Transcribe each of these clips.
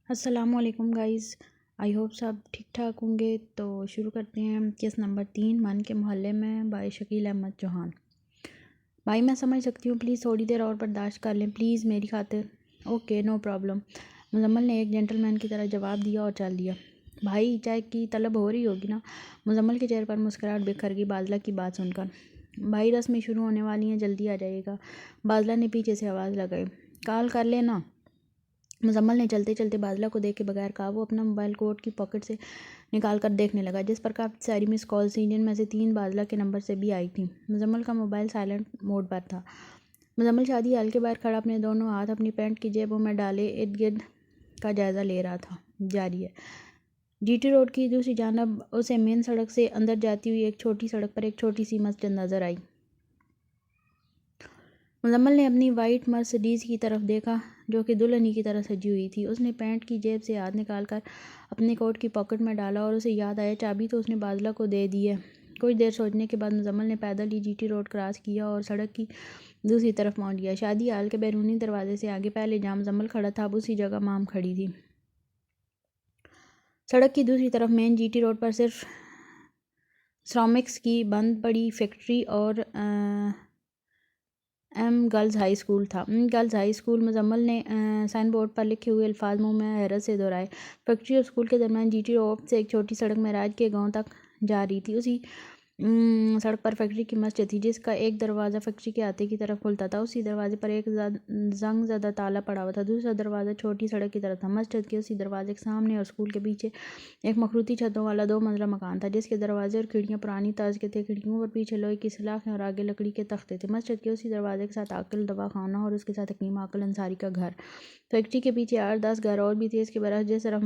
السلام علیکم guys, I hope سب ٹھیک ٹھاک ہوں گے۔ تو شروع کرتے ہیں کیس نمبر 3 من کے محلے میں بائی شکیل احمد چوہان۔ بھائی میں سمجھ سکتی ہوں، پلیز تھوڑی دیر اور برداشت کر لیں پلیز میری خاطر۔ اوکے نو پرابلم، مزمل نے ایک جینٹل مین کی طرح جواب دیا اور چل دیا۔ بھائی چائے کی طلب ہو رہی ہوگی نا؟ مزمل کے چہرے پر مسکراہٹ بکھر گئی بادلہ کی بات سن کر۔ بھائی رسمیں شروع ہونے والی ہیں، جلدی آ جائے گا، بادلہ نے پیچھے سے آواز لگائی۔ کال کر لینا۔ مزمل نے چلتے چلتے بادلہ کو دیکھ کے بغیر کہا وہ اپنا موبائل کوٹ کی پاکٹ سے نکال کر دیکھنے لگا، جس پر کافی ساری مس کالز تھیں، جن میں سے 3 بادلہ کے نمبر سے بھی آئی تھیں۔ مزمل کا موبائل سائلنٹ موڈ پر تھا۔ مزمل شادی ہال کے باہر کھڑا اپنے دونوں ہاتھ اپنی پینٹ کی جیبوں میں ڈالے ارد گرد کا جائزہ لے رہا تھا۔ جاری ہے۔ جی ٹی روڈ کی دوسری جانب اسے مین سڑک سے اندر جاتی ہوئی ایک چھوٹی سڑک پر ایک چھوٹی سی مسجد نظر آئی۔ مزمل نے اپنی وائٹ مرسڈیز کی طرف دیکھا جو کہ دلہنی کی طرح سجی ہوئی تھی۔ اس نے پینٹ کی جیب سے ہاتھ نکال کر اپنے کوٹ کی پاکٹ میں ڈالا اور اسے یاد آیا چابی تو اس نے بادلہ کو دے دی ہے۔ کچھ دیر سوچنے کے بعد مزمل نے پیدل ہی جی ٹی روڈ کراس کیا اور سڑک کی دوسری طرف پہنچ گیا۔ شادی ہال کے بیرونی دروازے سے آگے پہلے جہاں مزمل کھڑا تھا اب اسی جگہ مام کھڑی تھی۔ سڑک کی دوسری طرف مین جی ٹی روڈ پر صرف سرامکس کی بند پڑی فیکٹری اور ایم گرلز ہائی اسکول تھا۔ گرلز ہائی اسکول، مزمل نے سائن بورڈ پر لکھے ہوئے الفاظ منہ میں حیرت سے دہرائے۔ فیکٹری اور اسکول کے درمیان جی ٹی روڈ سے ایک چھوٹی سڑک معراج کے گاؤں تک جا رہی تھی۔ اسی سڑک پر فیکٹری کی مسجد تھی جس کا ایک دروازہ فیکٹری کے احاطے کی طرف کھلتا تھا۔ اسی دروازے پر ایک زنگ زدہ تالا پڑا ہوا تھا۔ دوسرا دروازہ چھوٹی سڑک کی طرف تھا۔ مسجد کے اسی دروازے کے سامنے اور اسکول کے پیچھے ایک مخروطی چھتوں والا 2 منزلہ مکان تھا جس کے دروازے اور کھڑکیاں پرانی طرز کے تھے۔ کھڑکیوں پر پیچھے لوہے کی سلاخیں اور آگے لکڑی کے تختے تھے۔ مسجد کے اسی دروازے کے ساتھ عاقل دوا خانہ اور اس کے ساتھ حکیم عاقل انصاری کا گھر۔ فیکٹری کے پیچھے 8-10 گھر اور بھی تھے۔ اس کے برعکس جس طرف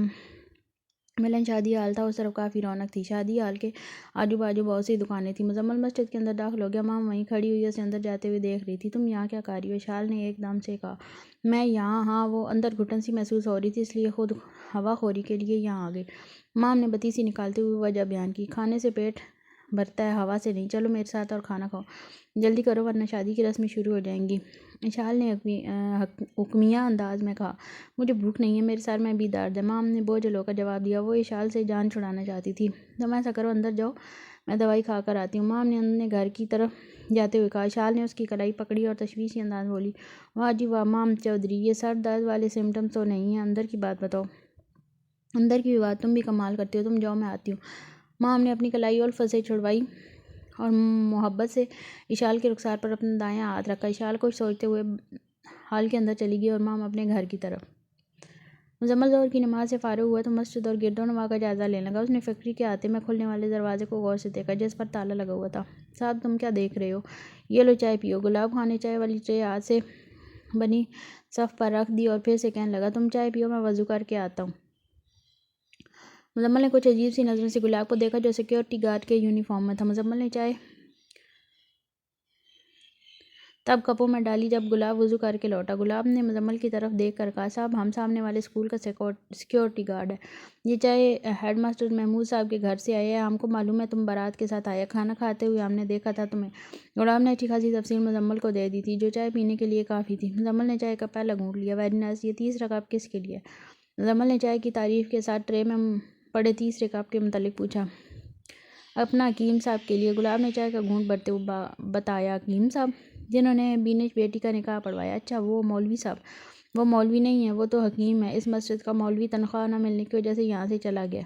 ملن شادی ہال تھا اس طرف کافی رونق تھی۔ شادی ہال کے آجو باجو بہت سی دکانیں تھیں۔ مزمل مسجد کے اندر داخل ہو گیا۔ مام وہیں کھڑی ہوئی اسے اندر جاتے ہوئے دیکھ رہی تھی۔ تم یہاں کیا کر رہی ہو؟ اشال نے ایک دم سے کہا۔ میں یہاں ہاں، وہ اندر گھٹن سی محسوس ہو رہی تھی اس لیے خود ہوا خوری کے لیے یہاں آ گئی۔ مام نے بتی سی نکالتے ہوئے وجہ بیان کی۔ کھانے سے پیٹ بھرتا ہے، ہوا سے نہیں۔ چلو میرے ساتھ اور کھانا کھاؤ، جلدی کرو ورنہ شادی کی رسمیں شروع ہو جائیں گی۔ اشال نے حکمیہ انداز میں کہا۔ مجھے بھوک نہیں ہے، میرے سر میں بھی درد ہے، مام نے بوجھل ہو کر جواب دیا۔ وہ اشال سے جان چھڑانا چاہتی تھی۔ تم ایسا کرو اندر جاؤ، میں دوائی کھا کر آتی ہوں، مام نے اپنے گھر کی طرف جاتے ہوئے کہا۔ اشال نے اس کی کلائی پکڑی اور تشویشی انداز میں بولی، واہ جی واہ مام چودھری، یہ سر درد والے سمٹمز تو نہیں ہیں، اندر کی بات بتاؤ۔ اندر کی بھی بات، تم بھی کمال کرتی ہو، تم جاؤ میں آتی ہوں۔ مام نے اپنی کلائی الفت سے چھڑوائی اور محبت سے اشال کے رخسار پر اپنا دایاں ہاتھ رکھا۔ اشال کچھ سوچتے ہوئے ہال کے اندر چلی گئی اور مام اپنے گھر کی طرف۔ مزمل ظہر کی نماز سے فارغ ہوا تو مسجد اور گرد و نواح کا جائزہ لینے لگا۔ اس نے فیکٹری کے احاطے میں کھلنے والے دروازے کو غور سے دیکھا جس پر تالا لگا ہوا تھا۔ صاحب تم کیا دیکھ رہے ہو؟ یہ لو چائے پیو۔ گلاب خان نے چائے والی ٹرے ہاتھ سے بنی صف پر رکھ دی اور پھر سے کہنے لگا، تم چائے پیو، میں وضو کر کے آتا ہوں۔ مزمل نے کچھ عجیب سی نظروں سے گلاب کو دیکھا جو سیکیورٹی گارڈ کے یونیفارم میں تھا۔ مزمل نے چائے تب کپوں میں ڈالی جب گلاب وضو کر کے لوٹا۔ گلاب نے مزمل کی طرف دیکھ کر کہا، صاحب ہم سامنے والے اسکول کا سیکیورٹی گارڈ ہے، یہ چائے ہیڈ ماسٹر محمود صاحب کے گھر سے آئی ہے، ہم کو معلوم ہے تم بارات کے ساتھ آئے، کھانا کھاتے ہوئے ہم نے دیکھا تھا تمہیں۔ گلاب نے اچھی خاصی تفصیل مزمل کو دے دی تھی جو چائے پینے کے لیے کافی تھی۔ مزمل نے چائے کا پہلا گھونٹ لیا۔ ویری نائس، یہ تیسرا کپ کس کے لیے؟ مزمل نے چائے کی تعریف کے ساتھ ٹرے میں پڑے تیسرے کپ کے متعلق پوچھا۔ اپنا حکیم صاحب کے لیے، گلاب نے چائے کا گھونٹ بھرتے ہوئے بتایا۔ حکیم صاحب جنہوں نے بینش بیٹی کا نکاح پڑھوایا؟ اچھا وہ مولوی صاحب؟ وہ مولوی نہیں ہے، وہ تو حکیم ہے، اس مسجد کا مولوی تنخواہ نہ ملنے کی وجہ سے یہاں سے چلا گیا۔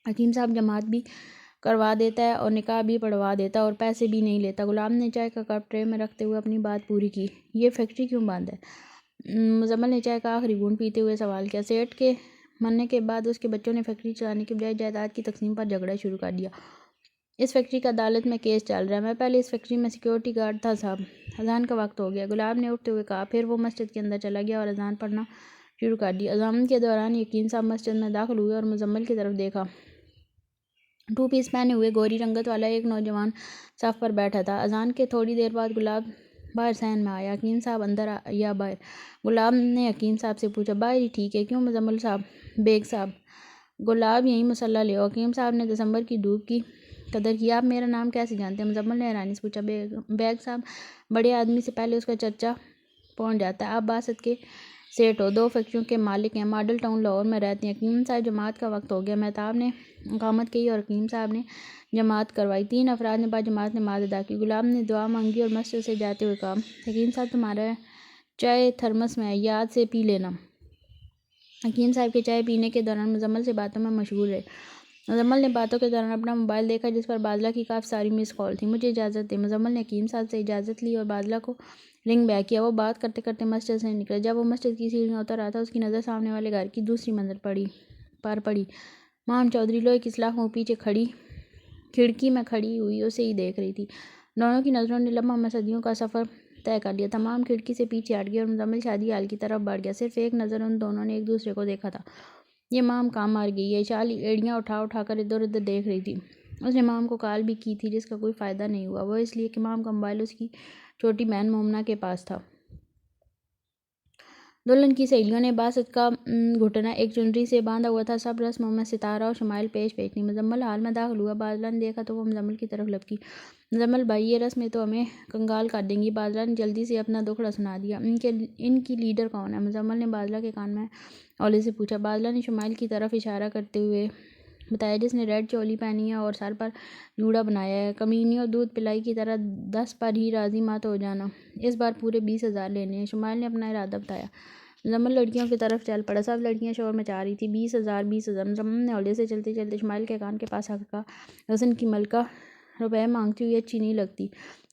حکیم صاحب جماعت بھی کروا دیتا ہے اور نکاح بھی پڑھوا دیتا ہے اور پیسے بھی نہیں لیتا۔ گلاب نے چائے کا کپ ٹرے میں رکھتے ہوئے اپنی بات پوری کی۔ یہ فیکٹری کیوں بند ہے؟ مزمل نے چائے کا آخری گھونٹ پیتے ہوئے سوال کیا۔ سیٹھ کے مرنے کے بعد اس کے بچوں نے فیکٹری چلانے کے بجائے جائیداد کی تقسیم پر جھگڑا شروع کر دیا۔ اس فیکٹری کا عدالت میں کیس چل رہا ہے، میں پہلے اس فیکٹری میں سیکیورٹی گارڈ تھا صاحب۔ اذان کا وقت ہو گیا، گلاب نے اٹھتے ہوئے کہا۔ پھر وہ مسجد کے اندر چلا گیا اور اذان پڑھنا شروع کر دی۔ اذان کے دوران یقین صاحب مسجد میں داخل ہوئے اور مزمل کی طرف دیکھا۔ 2 پیس پہنے ہوئے گوری رنگت والا ایک نوجوان صف پر بیٹھا تھا۔ اذان کے تھوڑی دیر بعد گلاب باہر صحن میں آیا۔ حکیم صاحب اندر یا باہر؟ گلاب نے حکیم صاحب سے پوچھا۔ باہر ہی ٹھیک ہے، کیوں مزمل صاحب؟ بیگ صاحب گلاب یہیں مصلی لے آؤ۔ حکیم صاحب نے دسمبر کی دھوپ کی قدر کی۔ آپ میرا نام کیسے جانتے ہیں؟ مزمل نے حیرانی سے پوچھا۔ بیگ صاحب بڑے آدمی سے پہلے اس کا چرچا پہنچ جاتا ہے، آپ باسط کے سیٹ ہو، 2 فیکٹریوں کے مالک ہیں، ماڈل ٹاؤن لاہور میں رہتے ہیں۔ حکیم صاحب جماعت کا وقت ہو گیا، مہتاب نے اقامت کی اور حکیم صاحب نے جماعت کروائی۔ 3 افراد نے بعد جماعت نماز ادا کی۔ غلام نے دعا مانگی اور مسجد سے جاتے ہوئے کہا، حکیم صاحب تمہارا چائے تھرمس میں ہے، یاد سے پی لینا۔ حکیم صاحب کے چائے پینے کے دوران مزمل سے باتوں میں مشغول رہے۔ مزمل نے باتوں کے دوران اپنا موبائل دیکھا جس پر بادلہ کی کافی ساری مس کال تھی۔ مجھے اجازت دیں۔ مزمل نے حکیم صاحب سے اجازت لی اور بادلہ کو رنگ بیک کیا۔ وہ بات کرتے کرتے مسجد سے نکلے۔ جب وہ مسجد کی سیڑھیاں اتر رہا تھا اس کی نظر سامنے والے گھر کی دوسری منزل پر پڑی۔ مام چودھری لوہے کی سلاخوں کے پیچھے کھڑکی میں کھڑی ہوئی اسے ہی دیکھ رہی تھی۔ دونوں کی نظروں نے لمحہ میں صدیوں کا سفر طے کر لیا تھا۔ مام کھڑکی سے پیچھے ہٹ گئی اور مزمل شادی حال کی طرف بڑھ گیا۔ صرف ایک نظر ان دونوں نے ایک دوسرے کو دیکھا تھا۔ یہ مام کام مار گئی ہے، اشال ایڑیاں اٹھا اٹھا کر ادھر ادھر دیکھ رہی تھی۔ اس نے مام کو کال بھی کی تھی جس کا کوئی فائدہ نہیں ہوا، وہ اس لیے کہ مام کا موبائل اس کی چھوٹی بہن مومنہ کے پاس تھا۔ دلہن کی سہیلیوں نے باسط کا گھٹنا ایک چنری سے باندھا ہوا تھا۔ سب رسموں میں ستارہ اور شمائل پیش تھیں۔ مزمل حال میں داخل ہوا۔ بادلہ نے دیکھا تو وہ مزمل کی طرف لپکی۔ مزمل بھائی، یہ رسمیں تو ہمیں کنگال کر دیں گی۔ بادلہ نے جلدی سے اپنا دکھڑا سنا دیا۔ ان کی لیڈر کون ہے؟ مزمل نے بادلہ کے کان میں ہولے سے پوچھا۔ بادلہ نے شمائل کی طرف اشارہ کرتے ہوئے بتایا، جس نے ریڈ چولی پہنی ہے اور سر پر جوڑا بنایا ہے۔ کمینی اور دودھ پلائی کی طرح 10 پر ہی راضی مت ہو جانا، اس بار پورے 20,000 لینے ہیں۔ شمائل نے اپنا ارادہ بتایا۔ مزمل لڑکیوں کی طرف چل پڑا۔ سب لڑکیاں شور مچا رہی تھیں۔ 20,000 20,000 مزمل نے ہولے سے چلتے چلتے شمائل کے کان کے پاس آ کر کہا، حسن کی ملکہ روپے مانگتی ہوئی اچھی نہیں لگتی۔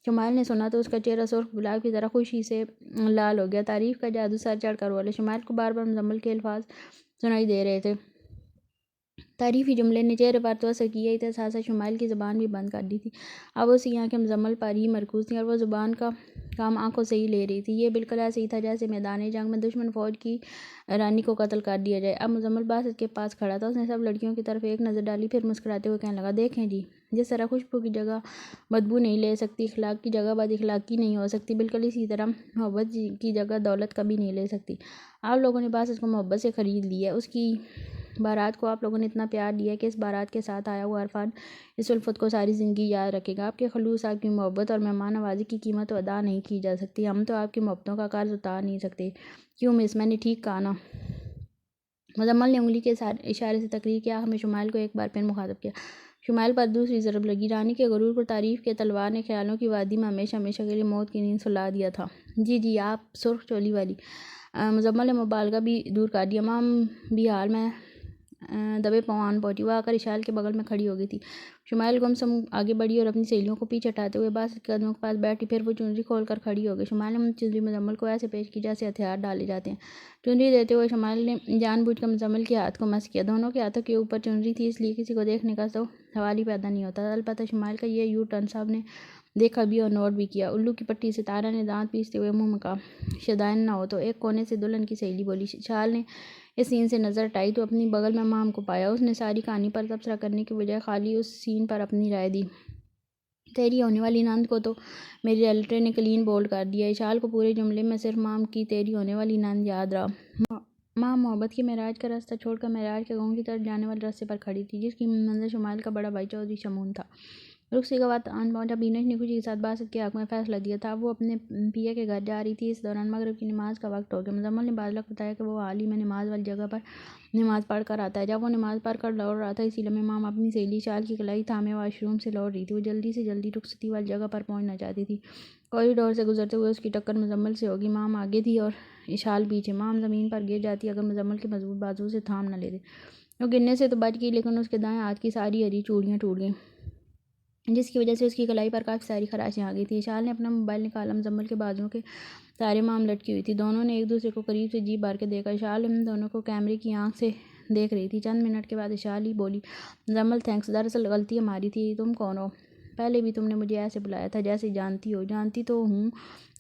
شمائل نے سنا تو اس کا چہرہ سرخ گلاب کی طرح خوشی سے لال ہو گیا۔ تعریف کا جادو سر چڑھ کر بولے۔ شمائل کو بار بار مزمل کے الفاظ سنائی دے رہے تھے۔ تعریفی جملے نے چہرے پر تو اثر کیا ہی تھا، ساتھ ساتھ شمائل کی زبان بھی بند کر دی تھی۔ اب اس کی آنکھیں مزمل پر ہی مرکوز تھیں اور وہ زبان کا کام آنکھوں سے ہی لے رہی تھی۔ یہ بالکل ایسے ہی تھا جیسے میدان جنگ میں دشمن فوج کی رانی کو قتل کر دیا جائے۔ اب مزمل باسط کے پاس کھڑا تھا۔ اس نے سب لڑکیوں کی طرف ایک نظر ڈالی، پھر مسکراتے ہوئے کہنے لگا، دیکھیں جی، جس طرح خوشبو کی جگہ بدبو نہیں لے سکتی، اخلاق کی جگہ بد اخلاقی نہیں ہو سکتی، بالکل اسی طرح محبت کی جگہ دولت کبھی نہیں لے سکتی۔ آپ لوگوں نے باسط کو محبت سے خرید لیا ہے۔ اس کی بارات کو آپ لوگوں نے اتنا پیار دیا ہے کہ اس بارات کے ساتھ آیا ہوا عرفان اس الفت کو ساری زندگی یاد رکھے گا۔ آپ کے خلوص، آپ کی محبت اور مہمان نوازی کی قیمت تو ادا نہیں کی جا سکتی۔ ہم تو آپ کی محبتوں کا قرض اتار نہیں سکتے۔ کیوں مس، میں نے ٹھیک کہا نا؟ مزمل نے انگلی کے اشارے سے تقریر کی۔ آخر میں شمائل کو ایک بار پھر مخاطب کیا۔ شمائل پر دوسری ضرب لگی۔ رانی کے غرور پر تعریف کے تلوار نے خیالوں کی وادی میں ہمیشہ ہمیشہ کے لیے موت کی نیند سلا دیا تھا۔ جی جی، آپ سرخ چولی والی۔ مزمل نے مبالغہ بھی دور کر دیا۔ مام بھی حال میں دبے پاؤں آن پہنچی۔ وہ آ کر اشال کے بغل میں کھڑی ہو گئی تھی۔ شمائل گمسم آگے بڑھی اور اپنی سہیلیوں کو پیچھے ہٹاتے ہوئے باسط کے قدموں کے پاس بیٹھی، پھر وہ چنری کھول کر کھڑی ہو گئی۔ شمائل نے چنری مزمل کو ایسے پیش کی جیسے ہتھیار ڈالے جاتے ہیں۔ چنری دیتے ہوئے شمائل نے جان بوجھ کر مزمل کے ہاتھ کو مس کیا۔ دونوں کے ہاتھوں کے اوپر چنری تھی، اس لیے کسی کو دیکھنے کا تو سوال ہی پیدا نہیں ہوتا تھا۔ البتہ شمائل کا یہ یو ٹرن سب نے دیکھا بھی اور نوٹ بھی کیا۔ الو کی پٹی، ستارہ نے دانت پیستے ہوئے منہ میں کہا، شدائن نہ ہو تو۔ ایک کونے سے دلہن کی سہیلی بولی۔ اشال نے اس سین سے نظر ہٹائی تو اپنی بغل میں مام کو پایا۔ اس نے ساری کہانی پر تبصرہ کرنے کی بجائے خالی اس سین پر اپنی رائے دی۔ تیری ہونے والی نند کو تو میری ریلیٹر نے کلین بولڈ کر دیا۔ اشال کو پورے جملے میں صرف مام کی تیری ہونے والی نند یاد رہا۔ مام محبت کے معراج کا راستہ چھوڑ کر معراج کے گاؤں کی طرف جانے والے راستے پر کھڑی تھی، جس کی منزل شمائل کا بڑا بھائی چودھری شمون تھا۔ رخصتی کا وقت آن پہنچا۔ بینش نے خوشی کے ساتھ باسط کے حق میں فیصلہ دیا تھا۔ اب وہ اپنے پیا کے گھر جا رہی تھی۔ اس دوران مغرب کی نماز کا وقت ہو گیا۔ مزمل نے بادلہ کو بتایا کہ وہ حال ہی میں نماز والی جگہ پر نماز پڑھ کر آتا ہے۔ جب وہ نماز پڑھ کر لوٹ رہا تھا، اسی لمحے مام اپنی سہیلی اشال کی کلائی تھامے واش روم سے لوٹ رہی تھی۔ وہ جلدی سے جلدی رخصتی والی جگہ پر پہنچنا چاہتی تھی۔ کوریڈور سے گزرتے ہوئے اس کی ٹکر مزمل سے ہوگی۔ مام آگے تھی اور اشال پیچھے۔ مام زمین پر گر جاتی اگر مزمل کے مضبوط بازو سے تھام نہ لیتے۔ وہ گرنے سے تو بچ گئی، لیکن اس کے دائیں ہاتھ کی ساری ہری چوڑیاں ٹوٹ گئیں، جس کی وجہ سے اس کی کلائی پر کافی ساری خراشیں آ گئی تھیں۔ اشال نے اپنا موبائل نکالا۔ مزمل کے بازوؤں کے سہارے مام لٹکی ہوئی تھی۔ دونوں نے ایک دوسرے کو قریب سے جی بھر کے دیکھا۔ اشال ان دونوں کو کیمرے کی آنکھ سے دیکھ رہی تھی۔ چند منٹ کے بعد اشال ہی بولی، مزمل تھینکس، دراصل غلطی ہماری تھی۔ تم کون ہو؟ پہلے بھی تم نے مجھے ایسے بلایا تھا جیسے جانتی ہو۔ جانتی تو ہوں،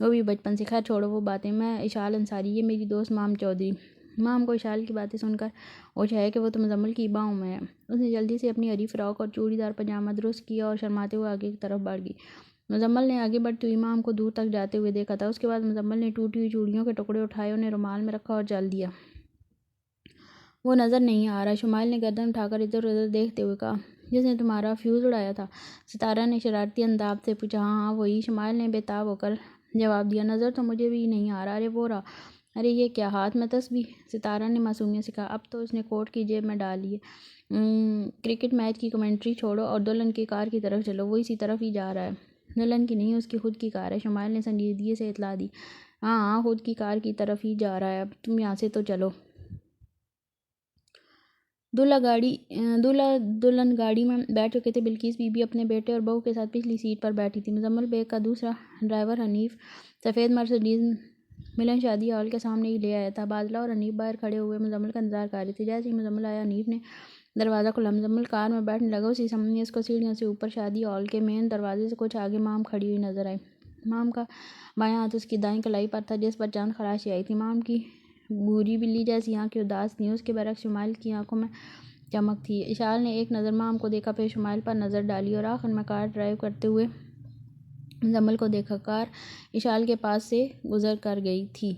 وہ بھی بچپن سے۔ خیر چھوڑو وہ باتیں۔ میں اشال انصاری، یہ میری دوست مام چودھری۔ مام کو اشال کی باتیں سن کر ہوش آیا کہ وہ تو مزمل کی باہوں میں ہے۔ اس نے جلدی سے اپنی ہری فراک اور چوڑی دار پاجامہ درست کیا اور شرماتے ہوئے آگے کی طرف بڑھ گئی۔ مزمل نے آگے بڑھتی ہوئی مام کو دور تک جاتے ہوئے دیکھا تھا۔ اس کے بعد مزمل نے ٹوٹی ہوئی چوڑیوں کے ٹکڑے اٹھائے، انہیں رومال میں رکھا اور چل دیا۔ وہ نظر نہیں آ رہا، شمائل نے گردن اٹھا کر ادھر ادھر دیکھتے ہوئے کہا۔ جس نے تمہارا فیوز اڑایا تھا؟ ستارہ نے شرارتی انداز سے پوچھا۔ ہاں ہاں وہی، شمائل نے بے تاب ہو کر جواب دیا۔ نظر تو مجھے بھی نہیں آ رہا۔ ارے وہ رہا۔ ارے یہ کیا ہاتھ میں تسبیح، ستارہ نے معصومیت سے کہا۔ اب تو اس نے کوٹ کی جیب میں ڈال لی ہے۔ کرکٹ میچ کی کمنٹری چھوڑو اور دلہن کی کار کی طرف چلو، وہ اسی طرف ہی جا رہا ہے۔ دلہن کی نہیں، اس کی خود کی کار ہے، شمائل نے سنجیدگی سے اطلاع دی۔ ہاں ہاں، خود کی کار کی طرف ہی جا رہا ہے، اب تم یہاں سے تو چلو۔ دولہا دلہن گاڑی میں بیٹھ چکے تھے۔ بلقیس بی بی اپنے بیٹے اور بہو کے ساتھ پچھلی سیٹ پر بیٹھی تھی۔ مزمل بیگ کا دوسرا ڈرائیور حنیف سفید مرسڈیز ملن شادی ہال کے سامنے ہی لے آیا تھا۔ بادلہ اور حنیف باہر کھڑے ہوئے مزمل کا انتظار کر رہے تھے۔ جیسے ہی مزمل آیا، حنیف نے دروازہ کھولا۔ مزمل کار میں بیٹھنے لگا، اسی سمت اس کو سیڑھیوں سے اوپر شادی ہال کے مین دروازے سے کچھ آگے مام کھڑی ہوئی نظر آئی۔ مام کا بایاں ہاتھ اس کی دائیں کلائی پر تھا، جس پر چند خراشی آئی تھی۔ مام کی بھوری بلی جیسی آنکھیں اداس تھیں، اس کے برعکس شمائل کی آنکھوں میں چمک تھی۔ اشال نے ایک نظر مام کو دیکھا، پھر شمائل پر نظر ڈالی اور آخر میں کار ڈرائیو کرتے ہوئے مزمل کو دیکھا۔ کار اشال کے پاس سے گزر کر گئی تھی۔